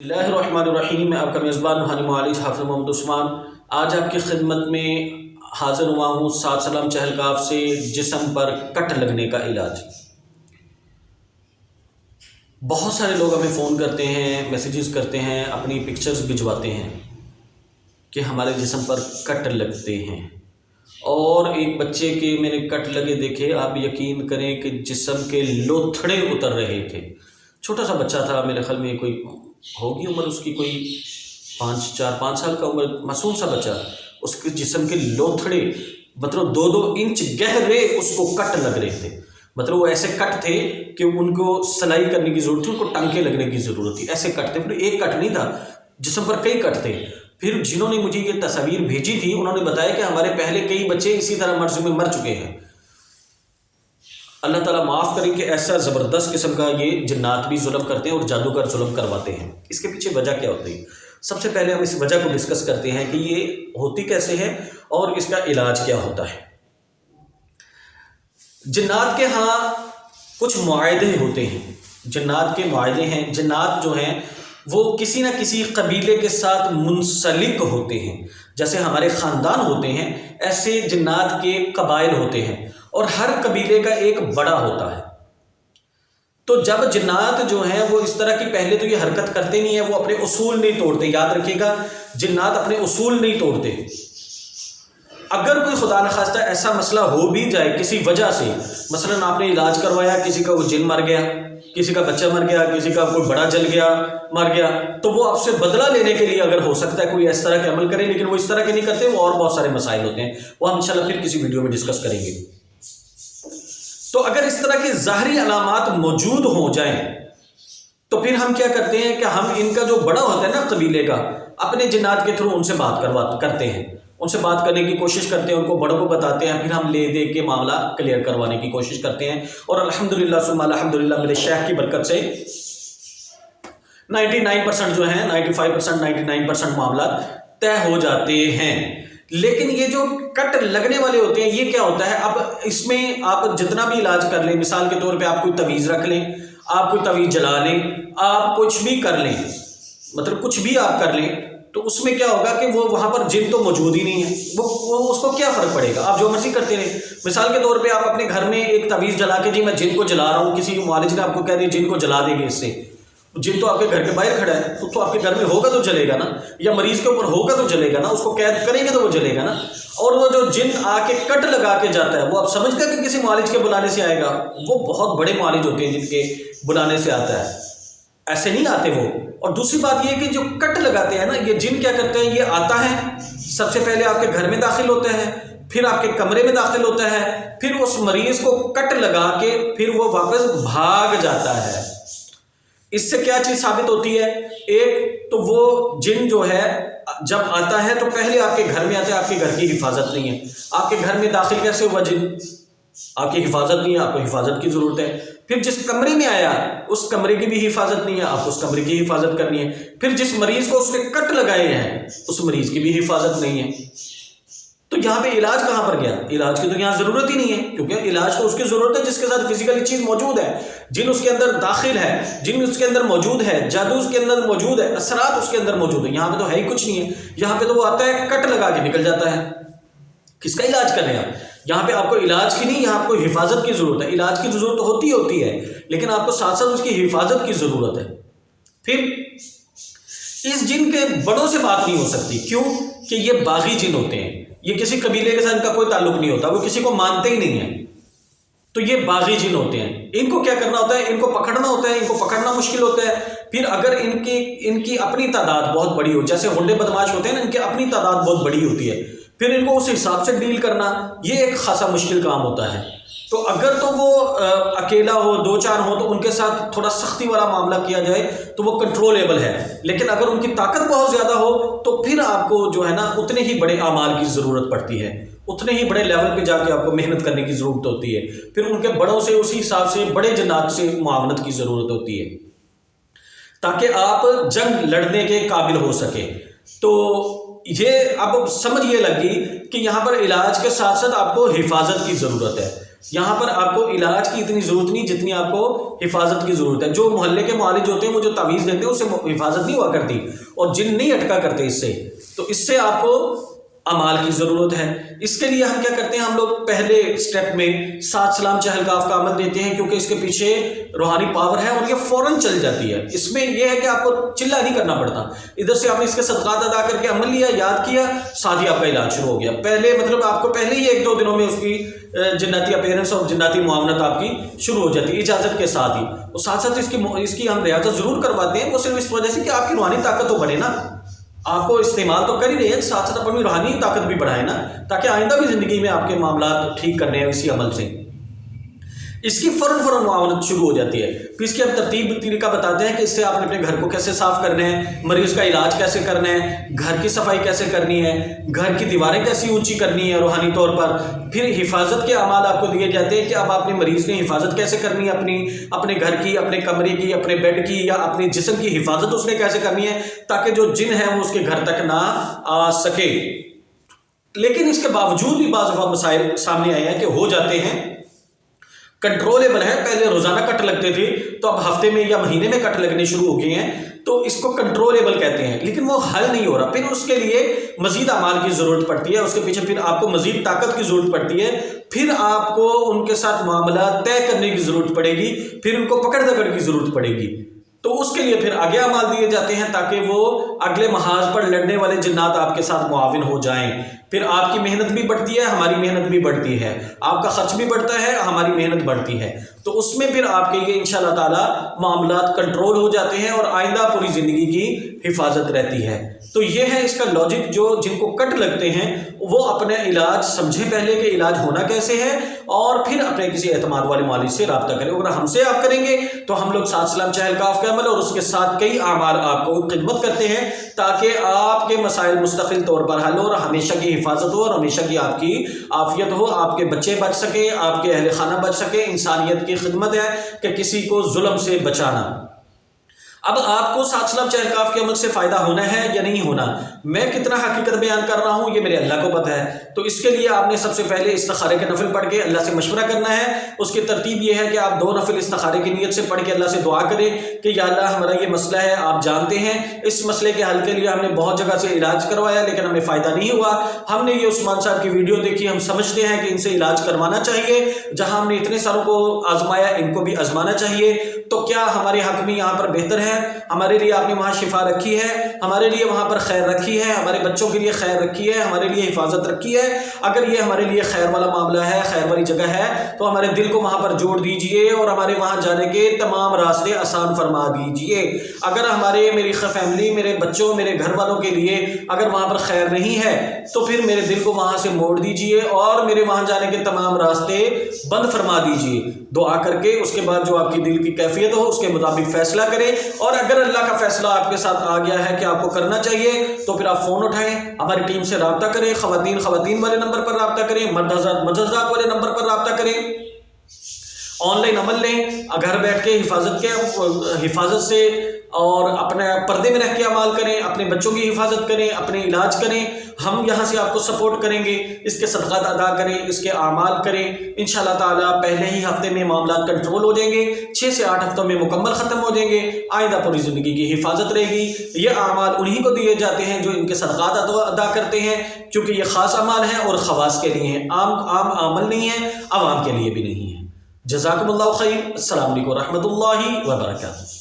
اللہ الرحمن الرحیم، میں آپ کا میزبان روحانی معالج حافظ محمد عثمان آج آپ کی خدمت میں حاضر ہوا ہوں 7 سلام چہلکاف سے جسم پر کٹ لگنے کا علاج۔ بہت سارے لوگ ہمیں فون کرتے ہیں، میسیجز کرتے ہیں، اپنی پکچرز بھجواتے ہیں کہ ہمارے جسم پر کٹ لگتے ہیں، اور ایک بچے کے میں نے کٹ لگے دیکھے، آپ یقین کریں کہ جسم کے لوتھڑے اتر رہے تھے۔ چھوٹا سا بچہ تھا، میرے خیال میں کوئی ہوگی عمر اس کی کوئی 4-5 سال کا عمر، معصوم سا بچہ، اس کے جسم کے لوتھڑے مطلب 2-2 انچ گہرے اس کو کٹ لگ رہے تھے۔ مطلب وہ ایسے کٹ تھے کہ ان کو سلائی کرنے کی ضرورت تھی، ان کو ٹانکے لگنے کی ضرورت تھی، ایسے کٹ تھے۔ پھر ایک کٹ نہیں تھا، جسم پر کئی کٹ تھے۔ پھر جنہوں نے مجھے یہ تصاویر بھیجی تھی انہوں نے بتایا کہ ہمارے پہلے کئی بچے اسی طرح مرض میں مر چکے ہیں۔ اللہ تعالیٰ معاف کریں کہ ایسا زبردست قسم کا یہ جنات بھی ظلم کرتے ہیں اور جادوگر ظلم کرواتے ہیں۔ اس کے پیچھے وجہ کیا ہوتی ہے؟ سب سے پہلے ہم اس وجہ کو ڈسکس کرتے ہیں کہ یہ ہوتی کیسے ہے اور اس کا علاج کیا ہوتا ہے۔ جنات کے ہاں کچھ معاہدے ہوتے ہیں، جنات کے معاہدے ہیں۔ جنات جو ہیں وہ کسی نہ کسی قبیلے کے ساتھ منسلک ہوتے ہیں، جیسے ہمارے خاندان ہوتے ہیں ایسے جنات کے قبائل ہوتے ہیں، اور ہر قبیلے کا ایک بڑا ہوتا ہے۔ تو جب جنات جو ہیں وہ اس طرح کی پہلے تو یہ حرکت کرتے نہیں ہیں، وہ اپنے اصول نہیں توڑتے۔ یاد رکھیے گا، جنات اپنے اصول نہیں توڑتے۔ اگر کوئی خدا نخواستہ ایسا مسئلہ ہو بھی جائے کسی وجہ سے، مثلا آپ نے علاج کروایا، کسی کا وہ جن مر گیا، کسی کا بچہ مر گیا، کسی کا کوئی بڑا جل گیا، مر گیا، تو وہ آپ سے بدلہ لینے کے لیے اگر ہو سکتا ہے کوئی اس طرح کے عمل کرے، لیکن وہ اس طرح کے نہیں کرتے، وہ اور بہت سارے مسائل ہوتے ہیں، وہ ہم انشاءاللہ پھر کسی ویڈیو میں ڈسکس کریں گے۔ تو اگر اس طرح کے ظاہری علامات موجود ہو جائیں تو پھر ہم کیا کرتے ہیں کہ ہم ان کا جو بڑا ہوتا ہے نا قبیلے کا، اپنے جنات کے تھرو ان سے بات کرتے ہیں، ان سے بات کرنے کی کوشش کرتے ہیں، ان کو بڑوں کو بتاتے ہیں، پھر ہم لے دے کے معاملہ کلیئر کروانے کی کوشش کرتے ہیں، اور الحمدللہ ثم الحمدللہ میرے شیخ کی برکت سے 99% جو ہیں 95% 99% معاملات طے ہو جاتے ہیں۔ لیکن یہ جو کٹ لگنے والے ہوتے ہیں یہ کیا ہوتا ہے؟ اب اس میں آپ جتنا بھی علاج کر لیں، مثال کے طور پہ آپ کوئی تعویذ رکھ لیں، آپ کوئی تعویذ جلا لیں، آپ کچھ بھی کر لیں، مطلب کچھ بھی آپ کر لیں، تو اس میں کیا ہوگا کہ وہ وہاں پر جن تو موجود ہی نہیں ہے، وہ اس کو کیا فرق پڑے گا؟ آپ جو مرضی کرتے رہیں۔ مثال کے طور پہ آپ اپنے گھر میں ایک تعویذ جلا کے جی میں جن کو جلا رہا ہوں، کسی معالج نے آپ کو کہہ دیا جن کو جلا دیں گے اس سے، جن تو آپ کے گھر کے باہر کھڑا ہے، تو آپ کے گھر میں ہوگا تو جلے گا نا، یا مریض کے اوپر ہوگا تو جلے گا نا، اس کو قید کریں گے تو وہ جلے گا نا۔ اور وہ جو جن آ کے کٹ لگا کے جاتا ہے وہ آپ سمجھتے ہیں کہ کسی معالج کے بلانے سے آئے گا؟ وہ بہت بڑے معالج ہوتے ہیں جن کے بلانے سے آتا ہے، ایسے نہیں آتے وہ۔ اور دوسری بات یہ ہے کہ جو کٹ لگاتے ہیں نا، یہ جن کیا کرتے ہیں، یہ آتا ہے سب سے پہلے آپ کے گھر میں داخل ہوتا ہے، پھر آپ کے کمرے میں داخل ہوتا ہے، پھر اس مریض کو کٹ لگا کے پھر وہ واپس بھاگ جاتا ہے۔ اس سے کیا چیز ثابت ہوتی ہے؟ ایک تو وہ جن جو ہے جب آتا ہے تو پہلے آپ کے گھر میں آتا ہے، آپ کے گھر کی حفاظت نہیں ہے، آپ کے گھر میں داخل کیسے ہوا جن؟ آپ کی حفاظت نہیں ہے، آپ کو حفاظت کی ضرورت ہے۔ پھر جس کمرے میں آیا اس کمرے کی بھی حفاظت نہیں ہے، آپ کو اس کمرے کی حفاظت کرنی ہے۔ پھر جس مریض کو اس نے کٹ لگائے ہیں اس مریض کی بھی حفاظت نہیں ہے۔ تو یہاں پہ علاج کہاں پر گیا؟ علاج کی تو یہاں ضرورت ہی نہیں ہے، کیونکہ علاج تو اس کی ضرورت ہے جس کے ساتھ فزیکلی چیز موجود ہے، جن اس کے اندر داخل ہے، جن اس کے اندر موجود ہے، جادو اس کے اندر موجود ہے، اثرات اس کے اندر موجود ہے۔ یہاں پہ تو ہے ہی کچھ نہیں ہے، یہاں پہ تو وہ آتا ہے کٹ لگا کے نکل جاتا ہے۔ کس کا علاج کر رہے ہیں آپ؟ یہاں پہ آپ کو علاج کی نہیں، یہاں آپ کو حفاظت کی ضرورت ہے۔ علاج کی ضرورت ہوتی ہے، لیکن آپ کو ساتھ ساتھ اس کی حفاظت کی ضرورت ہے۔ پھر اس جن کے بڑوں سے بات نہیں ہو سکتی، کیوں کہ یہ باغی جن ہوتے ہیں، یہ کسی قبیلے کے ساتھ ان کا کوئی تعلق نہیں ہوتا، وہ کسی کو مانتے ہی نہیں ہیں، تو یہ باغی جن ہوتے ہیں۔ ان کو کیا کرنا ہوتا ہے؟ ان کو پکڑنا ہوتا ہے، ان کو پکڑنا مشکل ہوتا ہے۔ پھر اگر ان کی اپنی تعداد بہت بڑی ہو، جیسے غنڈے بدماش ہوتے ہیں نا، ان کی اپنی تعداد بہت بڑی ہوتی ہے، پھر ان کو اس حساب سے ڈیل کرنا یہ ایک خاصا مشکل کام ہوتا ہے۔ تو اگر تو وہ اکیلا ہو، 2-4 ہو، تو ان کے ساتھ تھوڑا سختی والا معاملہ کیا جائے تو وہ کنٹرولیبل ہے، لیکن اگر ان کی طاقت بہت زیادہ ہو تو پھر آپ کو جو ہے نا اتنے ہی بڑے اعمال کی ضرورت پڑتی ہے، اتنے ہی بڑے لیول پہ جا کے آپ کو محنت کرنے کی ضرورت ہوتی ہے، پھر ان کے بڑوں سے اسی حساب سے بڑے جنات سے معاونت کی ضرورت ہوتی ہے تاکہ آپ جنگ لڑنے کے قابل ہو سکے۔ تو یہ اب سمجھ یہ لگی کہ یہاں پر علاج کے ساتھ ساتھ آپ کو حفاظت کی ضرورت ہے۔ یہاں پر آپ کو علاج کی اتنی ضرورت نہیں جتنی آپ کو حفاظت کی ضرورت ہے. جو محلے کے معالج ہوتے ہیں وہ جو تعویذ دیتے ہیں اس سے حفاظت نہیں ہوا کرتی اور جن نہیں اٹکا کرتے اس سے. تو اس سے آپ کو اعمال کی ضرورت ہے. اس کے لیے ہم کیا کرتے ہیں, ہم لوگ پہلے سٹیپ میں 7 سلام چہل کاف کا عمل دیتے ہیں کیونکہ اس کے پیچھے روحانی پاور ہے اور یہ فوراً چل جاتی ہے. اس میں یہ ہے کہ آپ کو چلا نہیں کرنا پڑتا, ادھر سے آپ نے اس کے صدقات ادا کر کے عمل لیا, یاد کیا, ساتھ ہی آپ کا علاج شروع ہو گیا. پہلے مطلب آپ کو پہلے ہی 1-2 دنوں میں اس کی جناتی اپیرنس اور جناتی معاونت آپ کی شروع ہو جاتی ہے اجازت کے ساتھ ہی. اور ساتھ ساتھ اس کی ہم ریاضت ضرور کرواتے ہیں, وہ صرف اس وجہ سے کہ آپ کی روحانی طاقت تو بڑھے نا. آپ کو استعمال تو کر ہی رہے ہیں, ساتھ ساتھ اپنی روحانی طاقت بھی بڑھائے نا, تاکہ آئندہ بھی زندگی میں آپ کے معاملات ٹھیک کرنے ہیں اسی عمل سے. اس کی فوراً معاونت شروع ہو جاتی ہے. پھر اس کی ہم ترتیب طریقہ بتاتے ہیں کہ اس سے آپ نے اپنے گھر کو کیسے صاف کرنا ہے, مریض کا علاج کیسے کرنا ہے, گھر کی صفائی کیسے کرنی ہے, گھر کی دیواریں کیسی اونچی کرنی ہے روحانی طور پر. پھر حفاظت کے اعمال آپ کو دیے جاتے ہیں کہ اب اپنے مریض نے حفاظت کیسے کرنی ہے, اپنے گھر کی, اپنے کمرے کی, اپنے بیڈ کی یا اپنے جسم کی حفاظت اس نے کیسے کرنی ہے تاکہ جو جن ہے وہ اس کے گھر تک نہ آ سکے. لیکن اس کے باوجود بھی بعض مسائل سامنے آئے ہیں کہ ہو جاتے ہیں, کنٹرولبل ہے. پہلے روزانہ کٹ لگتے تھے تو اب ہفتے میں یا مہینے میں کٹ لگنے شروع ہو گئے ہیں, تو اس کو کنٹرولبل کہتے ہیں, لیکن وہ حل نہیں ہو رہا. پھر اس کے لیے مزید اعمال کی ضرورت پڑتی ہے, اس کے پیچھے پھر آپ کو مزید طاقت کی ضرورت پڑتی ہے, پھر آپ کو ان کے ساتھ معاملات طے کرنے کی ضرورت پڑے گی, پھر ان کو پکڑ دکڑ کی ضرورت پڑے گی. تو اس کے لیے پھر آگے اعمال دیے جاتے ہیں تاکہ وہ اگلے محاذ پر لڑنے والے جنات آپ کے ساتھ معاون ہو جائیں. پھر آپ کی محنت بھی بڑھتی ہے, ہماری محنت بھی بڑھتی ہے, آپ کا خرچ بھی بڑھتا ہے, ہماری محنت بڑھتی ہے. تو اس میں پھر آپ کے یہ انشاءاللہ تعالی معاملات کنٹرول ہو جاتے ہیں اور آئندہ پوری زندگی کی حفاظت رہتی ہے. تو یہ ہے اس کا لاجک. جو جن کو کٹ لگتے ہیں وہ اپنے علاج سمجھیں پہلے کہ علاج ہونا کیسے ہے, اور پھر اپنے کسی اعتماد والے معالج سے رابطہ کریں. اگر ہم سے آپ کریں گے تو ہم لوگ 7 سلام چہل کاف کا عمل اور اس کے ساتھ کئی اعمال آپ کو خدمت کرتے ہیں تاکہ آپ کے مسائل مستقل طور پر حل ہو اور ہمیشہ کی حفاظت ہو اور ہمیشہ کی آپ کی عافیت ہو, آپ کے بچے بچ سکیں, آپ کے اہل خانہ بچ سکیں. انسانیت کی خدمت ہے کہ کسی کو ظلم سے بچانا. اب آپ کو 7 سلام چہل کاف کے عمل سے فائدہ ہونا ہے یا نہیں ہونا, میں کتنا حقیقت بیان کر رہا ہوں یہ میرے اللہ کو پتہ ہے. تو اس کے لیے آپ نے سب سے پہلے استخارے کے نفل پڑھ کے اللہ سے مشورہ کرنا ہے. اس کی ترتیب یہ ہے کہ آپ 2 نفل استخارے کی نیت سے پڑھ کے اللہ سے دعا کریں کہ یا اللہ ہمارا یہ مسئلہ ہے, آپ جانتے ہیں, اس مسئلے کے حل کے لیے ہم نے بہت جگہ سے علاج کروایا لیکن ہمیں فائدہ نہیں ہوا. ہم نے یہ عثمان صاحب کی ویڈیو دیکھی, ہم سمجھتے ہیں کہ ان سے علاج کروانا چاہیے. جہاں ہم نے اتنے ساروں کو آزمایا ان کو بھی آزمانا چاہیے. تو کیا ہمارے حق میں یہاں پر بہتر ہے؟ ہمارے لیے آپ نے وہاں شفا رکھی ہے, ہمارے لیے وہاں پر خیر رکھی ہے, ہمارے بچوں کے لیے خیر رکھی ہے, ہمارے لیے حفاظت رکھی ہے. اگر یہ ہمارے لیے خیر والا معاملہ ہے, خیر والی جگہ ہے, تو ہمارے دل کو وہاں پر جوڑ دیجئے اور ہمارے وہاں جانے کے تمام راستے آسان فرما دیجئے. اگر میری فیملی, میرے بچوں, میرے گھر والوں کے لیے اگر وہاں پر خیر نہیں ہے تو پھر میرے دل کو وہاں سے موڑ دیجئے اور میرے وہاں جانے کے تمام راستے بند فرما دیجئے. دعا کر کے اس کے بعد جو آپ کی دل کی کیفیت ہو اس کے مطابق فیصلہ کریں. اور اگر اللہ کا فیصلہ آپ کے ساتھ آ گیا ہے کہ آپ کو کرنا چاہیے تو پھر آپ فون اٹھائیں, ہماری ٹیم سے رابطہ کریں. خواتین والے نمبر پر رابطہ کریں, مرد حضرات والے نمبر پر رابطہ کریں. آن لائن عمل لیں, گھر بیٹھ کے حفاظت سے اور اپنے پردے میں رہ کے عمال کریں, اپنے بچوں کی حفاظت کریں, اپنے علاج کریں. ہم یہاں سے آپ کو سپورٹ کریں گے, اس کے صدقات ادا کریں, اس کے اعمال کریں. انشاءاللہ تعالیٰ پہلے ہی ہفتے میں معاملات کنٹرول ہو جائیں گے, 6 سے 8 ہفتوں میں مکمل ختم ہو جائیں گے. آئندہ پوری زندگی کی حفاظت رہے گی. یہ اعمال انہی کو دیے جاتے ہیں جو ان کے صدقات ادا کرتے ہیں, کیونکہ یہ خاص اعمال ہیں اور خواص کے لیے ہیں, عام عمل نہیں ہے, عوام کے لیے بھی نہیں ہے. جزاکم اللہ خیر. السلام علیکم ورحمۃ اللہ وبرکاتہ.